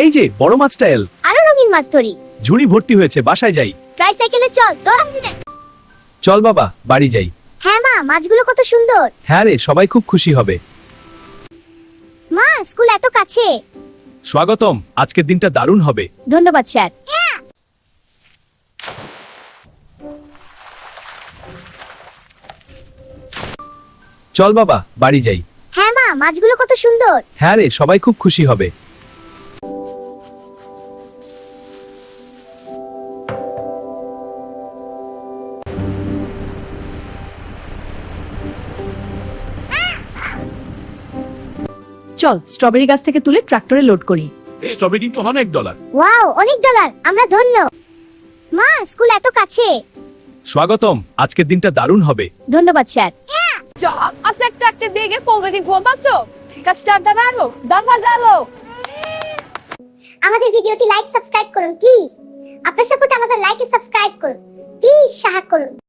এই যে বড় মাছটা এল। আরো রঙিন মাছ ধরি। ঝুড়ি ভর্তি হয়েছে, বাসায় যাই। ট্রাইসাইকেলে চল, গরম দিনে। চল বাবা, বাড়ি যাই। হ্যাঁ মা, মাছগুলো কত সুন্দর। হ্যাঁ রে, সবাই খুব খুশি হবে। মা, স্কুল এত কাছে। স্বাগতম, আজকের দিনটা দারুণ হবে। ধন্যবাদ স্যার। চল বাবা, বাড়ি যাই। হ্যাঁ মা, মাছগুলো কত সুন্দর। হ্যাঁ রে, সবাই খুব খুশি হবে। চল স্ট্রবেরি গাছ থেকে তুলে ট্রাক্টরে লোড করি। এই স্ট্রবেরি কিন্তু $1। ওয়াও, অনেক ডলার, আমরা ধন্য। মা, স্কুল এত কাছে। স্বাগতম, আজকের দিনটা দারুণ হবে। ধন্যবাদ sir. Aspetta che deghe poveri guamazzo, castagnaro, davazalo. আমাদের ভিডিওটি লাইক সাবস্ক্রাইব করুন প্লিজ। আপনার সাপোর্ট আমাদের লাইক এন্ড সাবস্ক্রাইব করুন প্লিজ, সাহায্য করুন।